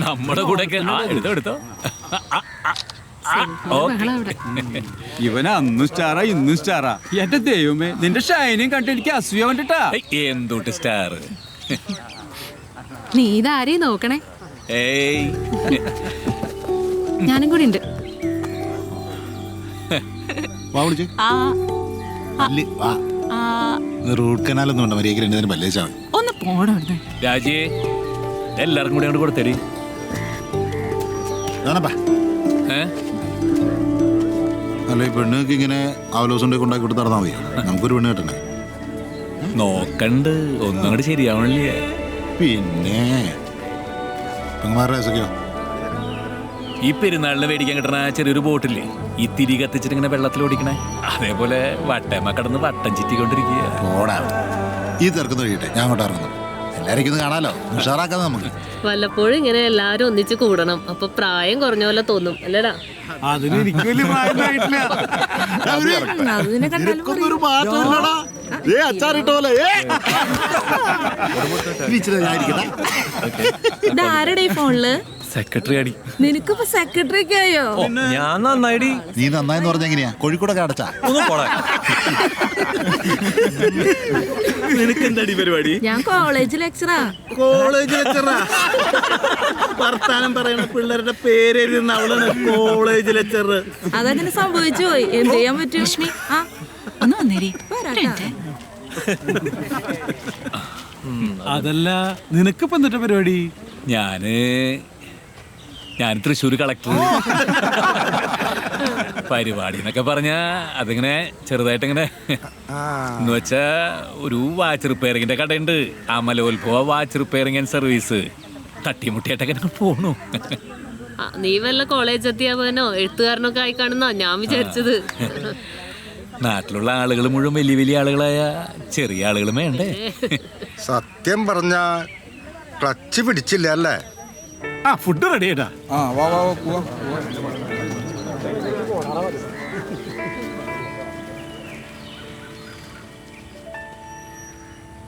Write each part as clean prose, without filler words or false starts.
നമ്മുടെ കൂടെ എടുത്തോ ഇവൻ അന്നും സ്റ്റാറാ ഇന്നും സ്റ്റാറാ. എന്റെ ദൈവമേ, നിന്റെ ഷൈനിങ് കണ്ട് എനിക്ക് അസൂയ കണ്ടിട്ടാ. എന്തൊട്ട് സ്റ്റാർ. നീ ഇതാരെയും നോക്കണേ. ഏയ് ഞാനും കൂടി ഉണ്ട്. റൂട്ട് കനാലൊന്നും ഉണ്ട്, മര്യാദയ്ക്ക് രണ്ടു നേരം പല്ലേച്ചാ മതി. ഒന്ന് പോണോ രാജി, എല്ലാവർക്കും കൂടെ അങ്ങോട്ട് കൊടുത്തടി. അല്ല, ഈ പെണ്ണുങ്ങൾക്ക് ഇങ്ങനെ അവലോസം കൊണ്ടാക്കി കൊടുത്ത് നടന്നാൽ മതിയോ? നമുക്കൊരു പെണ്ണ് കേട്ടണേ. നോക്കണ്ട്, ഒന്നും അങ്ങോട്ട് ശരിയാവണില്ലേ. പിന്നെ പെങ്ങന്മാരുടെ രസൊക്കെയോ? ഈ പെരുന്നാളിന് മേടിക്കാൻ കിട്ടണ ചെറിയൊരു ബോട്ടില്ലേ, ഈ തിരി കത്തിച്ചിട്ട് ഇങ്ങനെ വെള്ളത്തിൽ ഓടിക്കണേ, അതേപോലെ വട്ടയമ്മ കടന്ന് വട്ടം ചിറ്റിക്കൊണ്ടിരിക്കുക. ഈ തിരക്കുന്ന കഴിയട്ടെ, ഞാൻ അങ്ങോട്ട് ഇറങ്ങുന്നു. എല്ലാരും കാണാലോ, ഉഷാറാക്കാതെ നമുക്ക്. വല്ലപ്പോഴും ഇങ്ങനെ എല്ലാരും ഒന്നിച്ച് കൂടണം, അപ്പൊ പ്രായം കുറഞ്ഞ പോലെ തോന്നും അല്ലേടാ. അതിന് എനിക്ക് വലിയ പ്രായമായിട്ടില്ല. ഇതാരുടെ ഫോണില്? സെക്രട്ടറി അടി. നിനക്കിപ്പോ സെക്രട്ടറി ഒക്കെ ആയോ? ഞാൻ നന്നായിടി. നീ നന്നായെന്ന് പറഞ്ഞ എങ്ങനെയാ? കോഴിക്കോടൊക്കെ അടച്ചാ? നിനക്ക് എന്താടി പരിപാടി? ഞാൻ കോളേജ് ലെക്ചറാ. കോളേജ് ലെക്ചറാ? വർത്താനം പറയണ പിള്ളേരുടെ പേരെഴുതുന്ന അവളാണ് കോളേജ് ലെക്ചർ. അതങ്ങനെ സംഭവിച്ചു പോയി, എന്ത് ചെയ്യാൻ പറ്റും? ലക്ഷ്മി, ഒന്ന് വന്നേരി. അതല്ല, നിനക്കിപ്പോ എന്നിട്ട് പരിപാടി? ഞാൻ തൃശ്ശൂർ കളക്ടർ. പരിപാടി എന്നൊക്കെ പറഞ്ഞ അതിങ്ങനെ ചെറുതായിട്ടിങ്ങനെ എന്ന് വെച്ചാ ഒരു വാച്ച് റിപ്പയറിങ്ങിന്റെ കടയുണ്ട്, അമലോത്ഭവ വാച്ച് റിപ്പയറിംഗ് ആൻഡ് സർവീസ്. തട്ടിമുട്ടിയായിട്ടൊക്കെ പോണു. നീ വല്ല കോളേജ് അധ്യാപകനോ എഴുത്തുകാരനൊക്കെ ആയി കാണുന്നോ ഞാൻ വിചാരിച്ചത്. നാട്ടിലുള്ള ആളുകൾ മുഴുവൻ വലിയ വലിയ ആളുകളായ ചെറിയ ആളുകളും വേണ്ടേ? സത്യം പറഞ്ഞ ക്ലച്ച് പിടിച്ചില്ല അല്ലേ? ഫുഡ് റെഡി ആയിട്ടാ.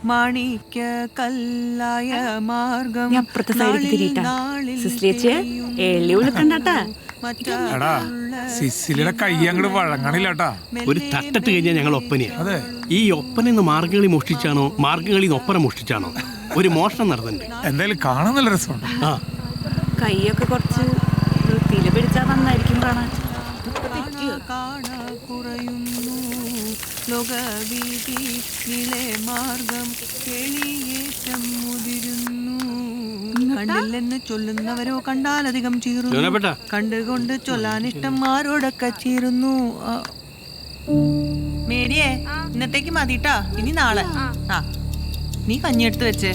മാണിക്യ കല്ലായ മാർഗം സിസിലിയുടെ കൈ അങ്ങോട്ട് വഴങ്ങണില്ലാട്ടാ. ഒരു തട്ടിട്ട് കഴിഞ്ഞാൽ ഞങ്ങൾ ഒപ്പനയാ. അതെ, ഈ ഒപ്പനെന്ന് മാർഗകളി മോഷ്ടിച്ചാണോ മാർഗകളി ഒപ്പന മോഷ്ടിച്ചാണോ ഒരു മോഷണം നടന്നിട്ടുണ്ട്. എന്തായാലും കാണാൻ നല്ല രസമുണ്ട്. കൈയൊക്കെ കുറച്ച് വൃത്തിയില് പിടിച്ചാ നന്നായിരിക്കും കാണാൻ. മാർഗം കണ്ടില്ലെന്ന് ചൊല്ലുന്നവരോ കണ്ടാലധികം ചീറുന്നു, കണ്ടുകൊണ്ട് ചൊല്ലാനിഷ്ടം ആരോടൊക്കെ ചീറുന്നു. മേരിയെ, ഇന്നത്തേക്ക് മതിട്ടാ, ഇനി നാളെ. നീ കഞ്ഞിയെടുത്ത് വെച്ചേ.